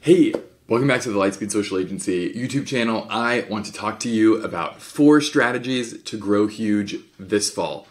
Hey, welcome back to the Lightspeed Social Agency YouTube channel. I want to talk to you about 4 strategies to grow huge this fall.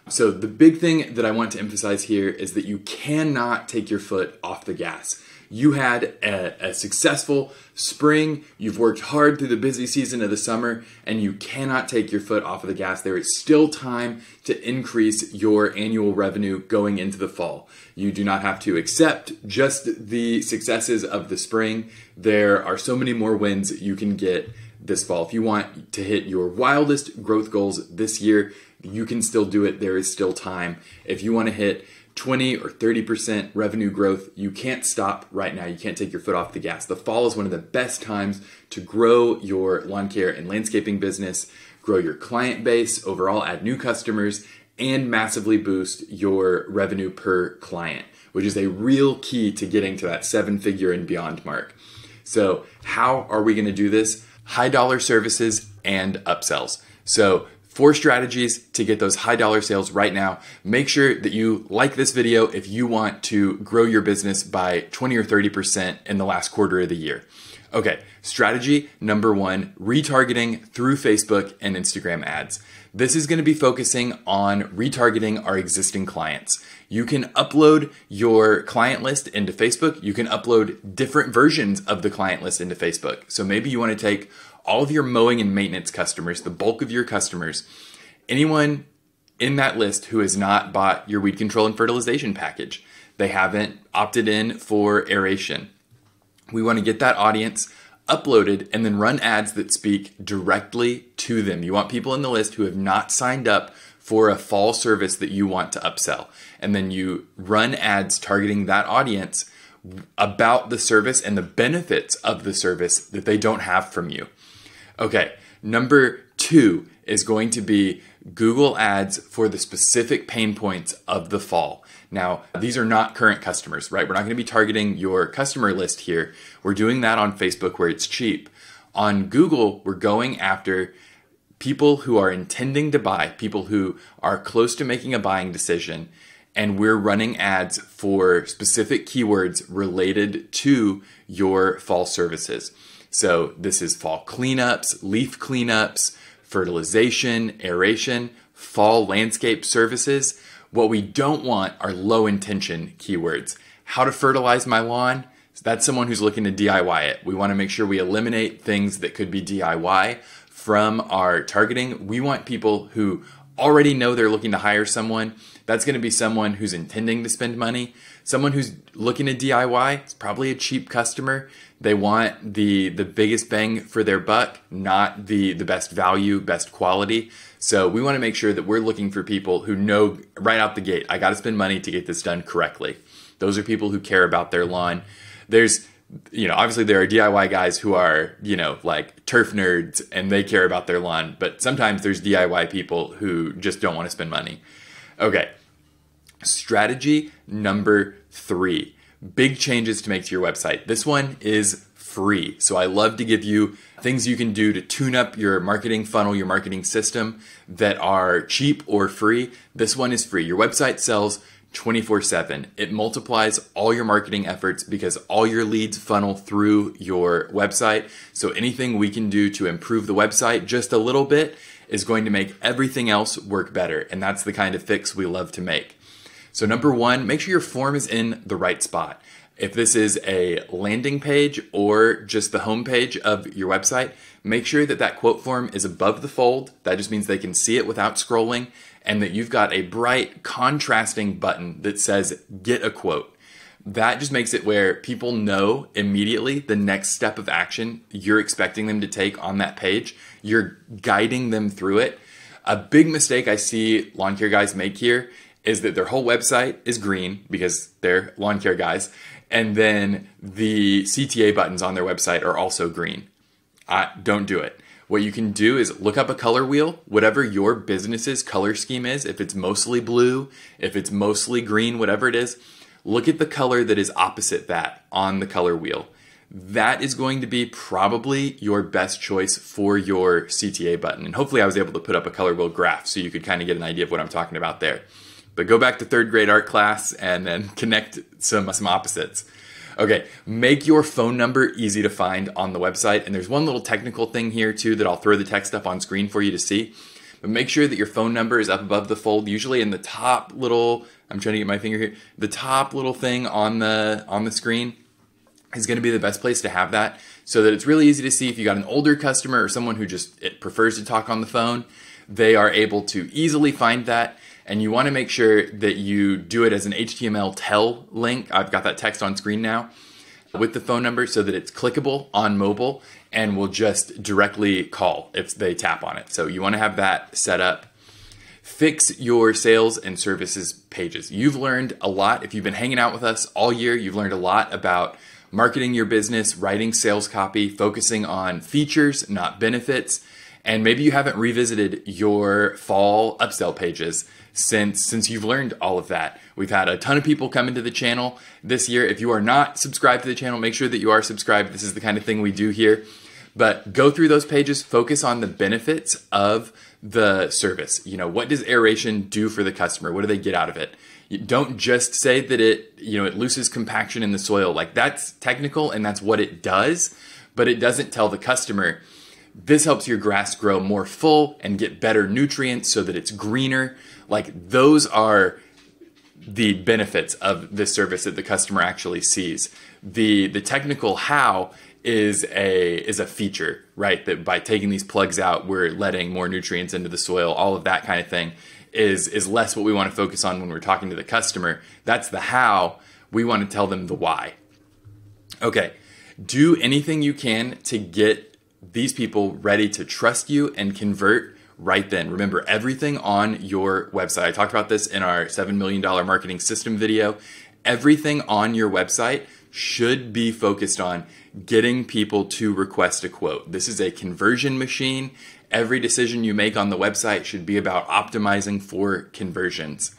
So the big thing that I want to emphasize here is that you cannot take your foot off the gas. You had a successful spring, you've worked hard through the busy season of the summer, and you cannot take your foot off of the gas. There is still time to increase your annual revenue going into the fall. You do not have to accept just the successes of the spring. There are so many more wins you can get this fall. If you want to hit your wildest growth goals this year, you can still do it. There is still time. If you want to hit 20 or 30% revenue growth, you can't stop right now. You can't take your foot off the gas. The fall is one of the best times to grow your lawn care and landscaping business, grow your client base, overall add new customers, and massively boost your revenue per client, which is a real key to getting to that 7-figure and beyond mark. So how are we going to do this? High dollar services and upsells. So 4 strategies to get those high dollar sales right now. Make sure that you like this video if you want to grow your business by 20 or 30% in the last quarter of the year. Okay, strategy number 1, retargeting through Facebook and Instagram ads. This is going to be focusing on retargeting our existing clients. You can upload your client list into Facebook. You can upload different versions of the client list into Facebook. So maybe you want to take all of your mowing and maintenance customers, the bulk of your customers, anyone in that list who has not bought your weed control and fertilization package. They haven't opted in for aeration. We want to get that audience uploaded and then run ads that speak directly to them. You want people in the list who have not signed up for a fall service that you want to upsell. And then you run ads targeting that audience about the service and the benefits of the service that they don't have from you. Okay, number 2 is going to be Google Ads for the specific pain points of the fall. Now, these are not current customers, right? We're not going to be targeting your customer list here. We're doing that on Facebook where it's cheap. On Google, we're going after people who are intending to buy, people who are close to making a buying decision, and we're running ads for specific keywords related to your fall services. So this is fall cleanups, leaf cleanups, fertilization, aeration, fall landscape services. What we don't want are low intention keywords. How to fertilize my lawn? That's someone who's looking to DIY it. We want to make sure we eliminate things that could be DIY from our targeting. We want people who already know they're looking to hire someone. That's going to be someone who's intending to spend money. Someone who's looking to DIY, it's probably a cheap customer. They want the biggest bang for their buck, not the best value, best quality. So we want to make sure that we're looking for people who know right out the gate, I got to spend money to get this done correctly. Those are people who care about their lawn. There's, obviously there are DIY guys who are, like turf nerds and they care about their lawn, but sometimes there's DIY people who just don't want to spend money. Okay, strategy number 3. Big changes to make to your website. This one is free. So I love to give you things you can do to tune up your marketing funnel, your marketing system that are cheap or free. This one is free. Your website sells 24/7. It multiplies all your marketing efforts because all your leads funnel through your website. So anything we can do to improve the website just a little bit is going to make everything else work better. And that's the kind of fix we love to make. So number 1, make sure your form is in the right spot. If this is a landing page or just the home page of your website, make sure that that quote form is above the fold. That just means they can see it without scrolling, and that you've got a bright contrasting button that says get a quote. That just makes it where people know immediately the next step of action you're expecting them to take on that page. You're guiding them through it. A big mistake I see lawn care guys make here is that their whole website is green because they're lawn care guys, and then the CTA buttons on their website are also green. Don't do it. What you can do is look up a color wheel, whatever your business's color scheme is. If it's mostly blue, if it's mostly green, whatever it is, look at the color that is opposite that on the color wheel. That is going to be probably your best choice for your CTA button. And hopefully I was able to put up a color wheel graph so you could kind of get an idea of what I'm talking about there. But go back to 3rd grade art class and then connect some opposites. Okay, make your phone number easy to find on the website. And there's one little technical thing here too that I'll throw the text up on screen for you to see. But make sure that your phone number is up above the fold, usually in the top little, I'm trying to get my finger here, the top little thing on the screen is going to be the best place to have that, so that it's really easy to see. If you got an older customer or someone who just prefers to talk on the phone, they are able to easily find that. And you want to make sure that you do it as an HTML tell link. I've got that text on screen now with the phone number so that it's clickable on mobile and will just directly call if they tap on it. So you want to have that set up. Fix your sales and services pages. You've learned a lot. If you've been hanging out with us all year, you've learned a lot about marketing your business, writing sales copy, focusing on features, not benefits. And maybe you haven't revisited your fall upsell pages since you've learned all of that. We've had a ton of people come into the channel this year. If you are not subscribed to the channel, make sure that you are subscribed. This is the kind of thing we do here. But go through those pages, focus on the benefits of the service. You know, what does aeration do for the customer? What do they get out of it? You don't just say that it looses compaction in the soil. Like, that's technical and that's what it does, but it doesn't tell the customer, this helps your grass grow more full and get better nutrients so that it's greener. Like, those are the benefits of this service that the customer actually sees. The technical how is a feature, right? That by taking these plugs out, we're letting more nutrients into the soil. All of that kind of thing is less what we want to focus on when we're talking to the customer. That's the how. We want to tell them the why. Okay, do anything you can to get these people ready to trust you and convert right then. Remember, everything on your website, I talked about this in our $7 million marketing system video, everything on your website should be focused on getting people to request a quote. This is a conversion machine. Every decision you make on the website should be about optimizing for conversions.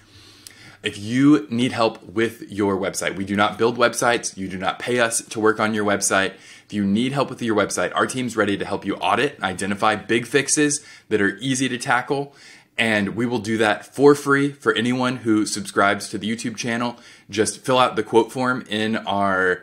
If you need help with your website, we do not build websites. You do not pay us to work on your website. If you need help with your website, our team's ready to help you audit, identify big fixes that are easy to tackle, and we will do that for free for anyone who subscribes to the YouTube channel. Just fill out the quote form in our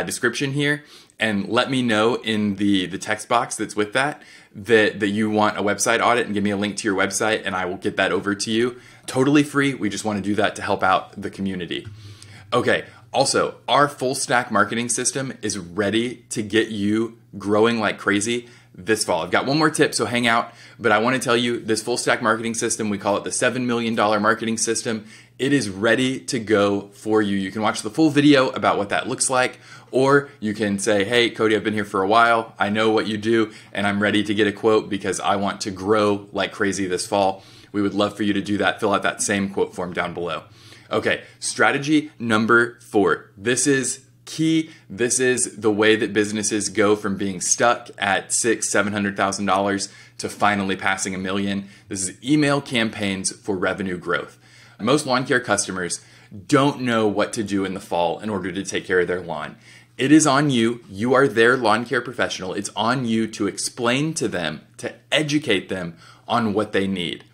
description here and let me know in the text box that's with that you want a website audit, and give me a link to your website and I will get that over to you. Totally free. We just want to do that to help out the community. Okay. Also, our full stack marketing system is ready to get you growing like crazy this fall. I've got one more tip, so hang out, but I want to tell you this full stack marketing system, we call it the $7 million marketing system. It is ready to go for you. You can watch the full video about what that looks like, or you can say, hey, Cody, I've been here for a while. I know what you do, and I'm ready to get a quote because I want to grow like crazy this fall. We would love for you to do that. Fill out that same quote form down below. Okay, strategy number 4. This is key. This is the way that businesses go from being stuck at $600,000-$700,000 to finally passing $1 million. This is email campaigns for revenue growth. Most lawn care customers don't know what to do in the fall in order to take care of their lawn. It is on you. You are their lawn care professional. It's on you to explain to them, to educate them on what they need.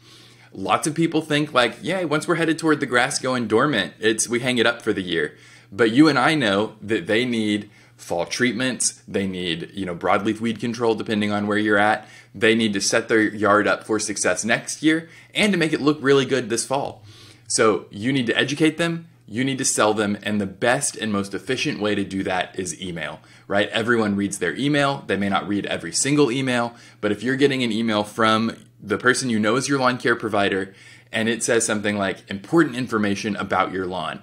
Lots of people think like, yeah, once we're headed toward the grass going dormant, we hang it up for the year. But you and I know that they need fall treatments. They need, broadleaf weed control, depending on where you're at. They need to set their yard up for success next year and to make it look really good this fall. So you need to educate them. You need to sell them. And the best and most efficient way to do that is email, right? Everyone reads their email. They may not read every single email, but if you're getting an email from the person you know is your lawn care provider, and it says something like important information about your lawn,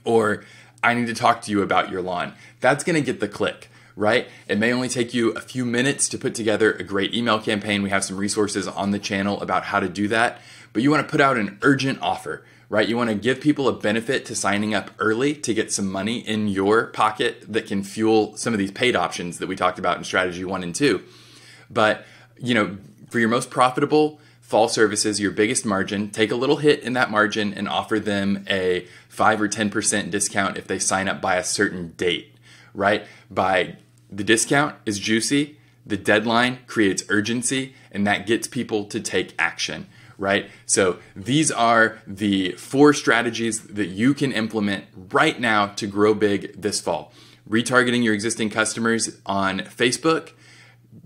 or I need to talk to you about your lawn, that's going to get the click, right? It may only take you a few minutes to put together a great email campaign. We have some resources on the channel about how to do that, but you want to put out an urgent offer, right? You want to give people a benefit to signing up early to get some money in your pocket that can fuel some of these paid options that we talked about in strategy 1 and 2. But, for your most profitable fall services, your biggest margin, take a little hit in that margin and offer them a 5 or 10% discount if they sign up by a certain date, right? The discount is juicy, the deadline creates urgency, and that gets people to take action, right? So these are the 4 strategies that you can implement right now to grow big this fall. Retargeting your existing customers on Facebook,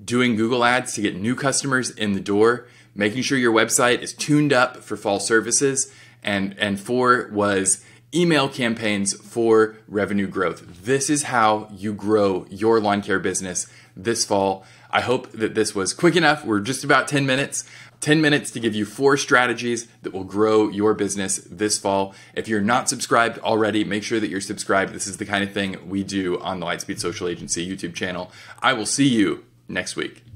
doing Google ads to get new customers in the door, making sure your website is tuned up for fall services, and 4 was email campaigns for revenue growth. This is how you grow your lawn care business this fall. I hope that this was quick enough. We're just about 10 minutes. 10 minutes to give you 4 strategies that will grow your business this fall. If you're not subscribed already, make sure that you're subscribed. This is the kind of thing we do on the Lightspeed Social Agency YouTube channel. I will see you next week.